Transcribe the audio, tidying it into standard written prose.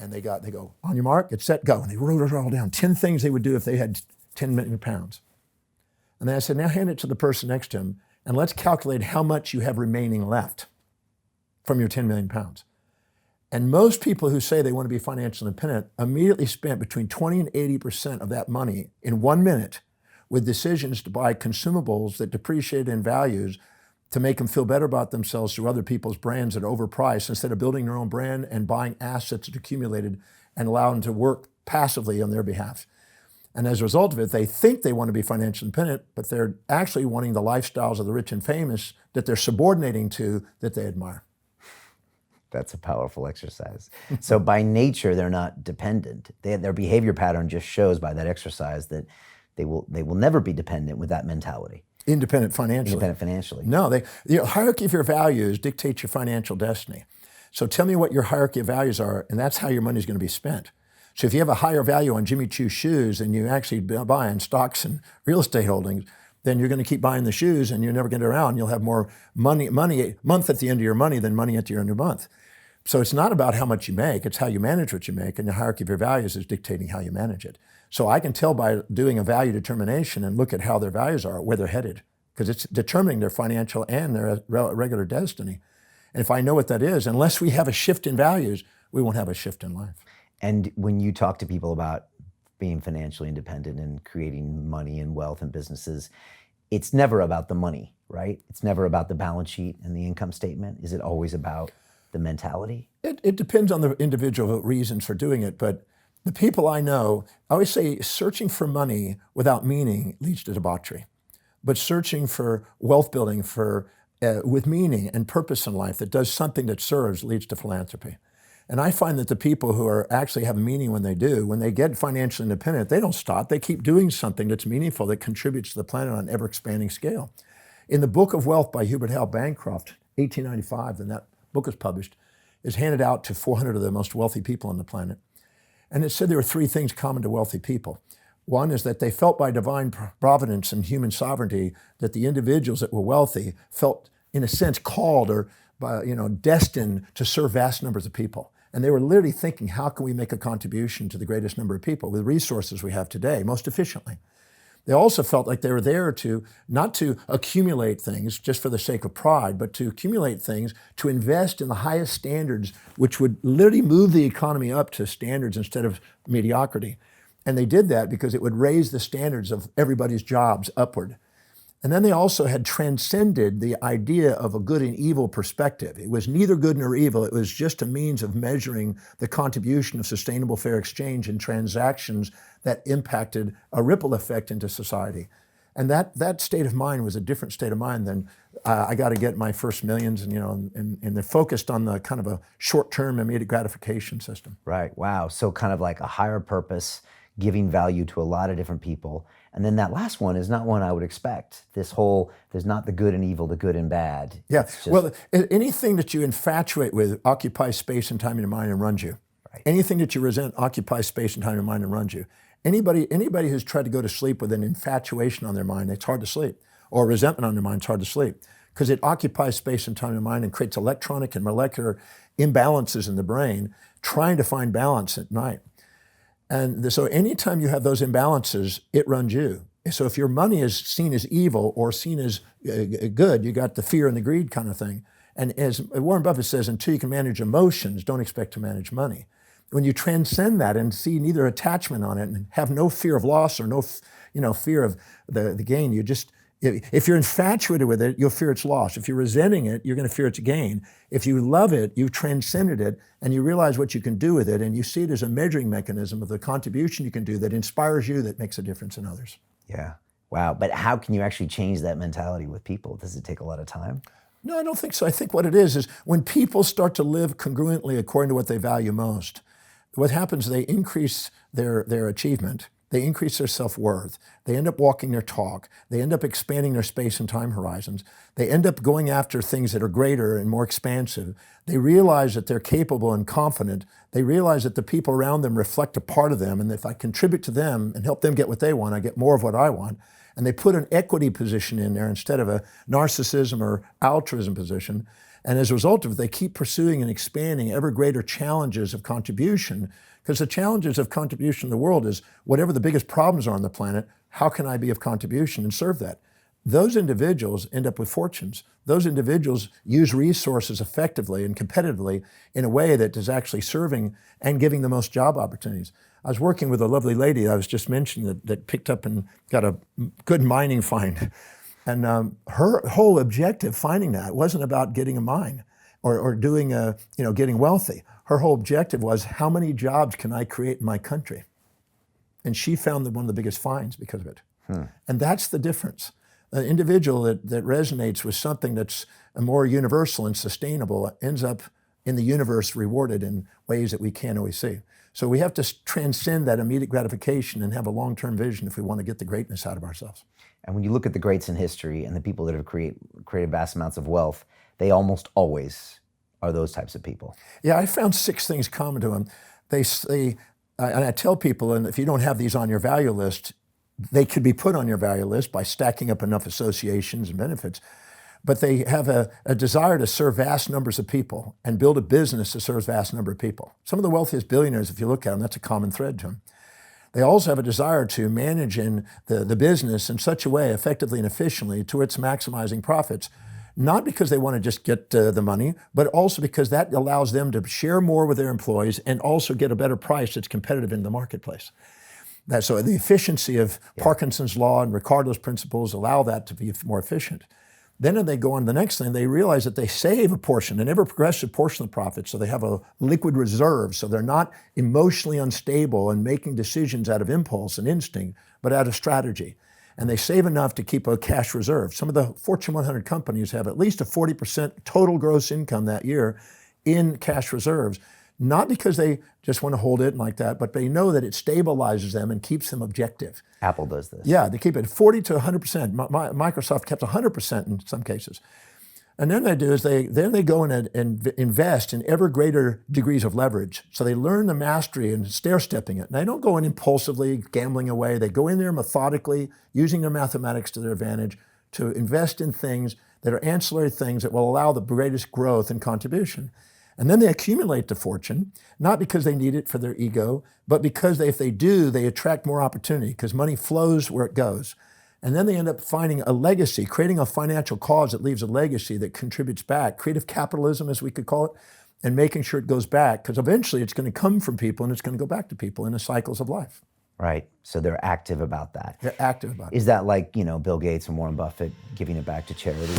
And they go, on your mark, get set, go. And they wrote it all down, 10 things they would do if they had 10 million pounds. And then I said, now hand it to the person next to him, and let's calculate how much you have remaining left from your 10 million pounds. And most people who say they want to be financially independent immediately spent between 20 and 80% of that money in 1 minute with decisions to buy consumables that depreciate in values to make them feel better about themselves through other people's brands that are overpriced, instead of building their own brand and buying assets that accumulated and allow them to work passively on their behalf. And as a result of it, they think they want to be financially independent, but they're actually wanting the lifestyles of the rich and famous that they're subordinating to, that they admire. That's a powerful exercise. So by nature, they're not dependent. Their behavior pattern just shows by that exercise that they will never be dependent with that mentality. Independent financially. Independent financially. No, the hierarchy of your values dictates your financial destiny. So tell me what your hierarchy of values are, and that's how your money is going to be spent. So if you have a higher value on Jimmy Choo shoes than you actually buy in stocks and real estate holdings, then you're going to keep buying the shoes and you're never going to get around. You'll have more money month at the end of your money than money at the end of your month. So it's not about how much you make, it's how you manage what you make, and the hierarchy of your values is dictating how you manage it. So I can tell by doing a value determination and look at how their values are, where they're headed, because it's determining their financial and their regular destiny. And if I know what that is, unless we have a shift in values, we won't have a shift in life. And when you talk to people about being financially independent and creating money and wealth and businesses, it's never about the money, right? It's never about the balance sheet and the income statement. Is it always about the mentality? It depends on the individual reasons for doing it, but the people I know, I always say searching for money without meaning leads to debauchery. But searching for wealth building with meaning and purpose in life that does something that serves leads to philanthropy. And I find that the people who are actually have meaning when they get financially independent, they don't stop. They keep doing something that's meaningful, that contributes to the planet on an ever-expanding scale. In the Book of Wealth by Hubert Hall Bancroft, 1895, when that book was published, is handed out to 400 of the most wealthy people on the planet. And it said there were 3 things common to wealthy people. One is that they felt by divine providence and human sovereignty that the individuals that were wealthy felt, in a sense, called or destined to serve vast numbers of people. And they were literally thinking, how can we make a contribution to the greatest number of people with resources we have today most efficiently? They also felt like they were there not to accumulate things just for the sake of pride, but to accumulate things to invest in the highest standards, which would literally move the economy up to standards instead of mediocrity. And they did that because it would raise the standards of everybody's jobs upward. And then they also had transcended the idea of a good and evil perspective. It was neither good nor evil. It was just a means of measuring the contribution of sustainable fair exchange in transactions that impacted a ripple effect into society. And that state of mind was a different state of mind than I got to get my first millions, and they're focused on the kind of a short-term immediate gratification system. Right, wow. So kind of like a higher purpose, giving value to a lot of different people. And then that last one is not one I would expect. There's not the good and evil, the good and bad. Yeah, well, anything that you infatuate with occupies space and time in your mind and runs you. Right. Anything that you resent occupies space and time in your mind and runs you. Anybody who's tried to go to sleep with an infatuation on their mind, it's hard to sleep. Or resentment on their mind, it's hard to sleep. Because it occupies space and time in your mind and creates electronic and molecular imbalances in the brain, trying to find balance at night. And so anytime you have those imbalances, it runs you. So if your money is seen as evil or seen as good, you got the fear and the greed kind of thing. And as Warren Buffett says, until you can manage emotions, don't expect to manage money. When you transcend that and see neither attachment on it and have no fear of loss or no fear of the gain, if you're infatuated with it, you'll fear its loss. If you're resenting it, you're going to fear its gain. If you love it, you've transcended it, and you realize what you can do with it, and you see it as a measuring mechanism of the contribution you can do that inspires you, that makes a difference in others. Yeah, wow. But how can you actually change that mentality with people? Does it take a lot of time? No, I don't think so. I think what it is when people start to live congruently according to what they value most, what happens is they increase their achievement. They increase their self-worth. They end up walking their talk. They end up expanding their space and time horizons. They end up going after things that are greater and more expansive. They realize that they're capable and confident. They realize that the people around them reflect a part of them, and if I contribute to them and help them get what they want, I get more of what I want. And they put an equity position in there instead of a narcissism or altruism position. And as a result of it, they keep pursuing and expanding ever greater challenges of contribution, because the challenges of contribution in the world is whatever the biggest problems are on the planet, how can I be of contribution and serve that? Those individuals end up with fortunes. Those individuals use resources effectively and competitively in a way that is actually serving and giving the most job opportunities. I was working with a lovely lady I was just mentioning that picked up and got a good mining find. And her whole objective finding that wasn't about getting a mine or doing getting wealthy. Her whole objective was, how many jobs can I create in my country? And she found that one of the biggest finds because of it. And that's the difference. An individual that resonates with something that's more universal and sustainable ends up in the universe rewarded in ways that we can't always see. So we have to transcend that immediate gratification and have a long-term vision if we want to get the greatness out of ourselves. And when you look at the greats in history and the people that have created vast amounts of wealth, they almost always are those types of people. Yeah, I found 6 things common to them. And I tell people, and if you don't have these on your value list, they could be put on your value list by stacking up enough associations and benefits. But they have a desire to serve vast numbers of people and build a business that serves vast number of people. Some of the wealthiest billionaires, if you look at them, that's a common thread to them. They also have a desire to manage in the business in such a way, effectively and efficiently, to its maximizing profits, not because they want to just get the money, but also because that allows them to share more with their employees and also get a better price that's competitive in the marketplace. So the efficiency of Parkinson's law and Ricardo's principles allow that to be more efficient. Then they go on to the next thing, they realize that they save a portion, an ever progressive portion of the profits, so they have a liquid reserve, so they're not emotionally unstable and making decisions out of impulse and instinct, but out of strategy. And they save enough to keep a cash reserve. Some of the Fortune 100 companies have at least a 40% total gross income that year in cash reserves, not because they just want to hold it like that, but they know that it stabilizes them and keeps them objective. Apple does this. Yeah, they keep it 40 to 100%. Microsoft kept 100% in some cases. And then they go in and invest in ever greater degrees of leverage. So they learn the mastery and stair-stepping it. And they don't go in impulsively, gambling away. They go in there methodically, using their mathematics to their advantage to invest in things that are ancillary things that will allow the greatest growth and contribution. And then they accumulate the fortune, not because they need it for their ego, but because if they do, they attract more opportunity because money flows where it goes. And then they end up finding a legacy, creating a financial cause that leaves a legacy that contributes back, creative capitalism, as we could call it, and making sure it goes back, because eventually it's going to come from people and it's going to go back to people in the cycles of life. Right. So they're active about that. They're active about it. Is that like, Bill Gates and Warren Buffett giving it back to charity?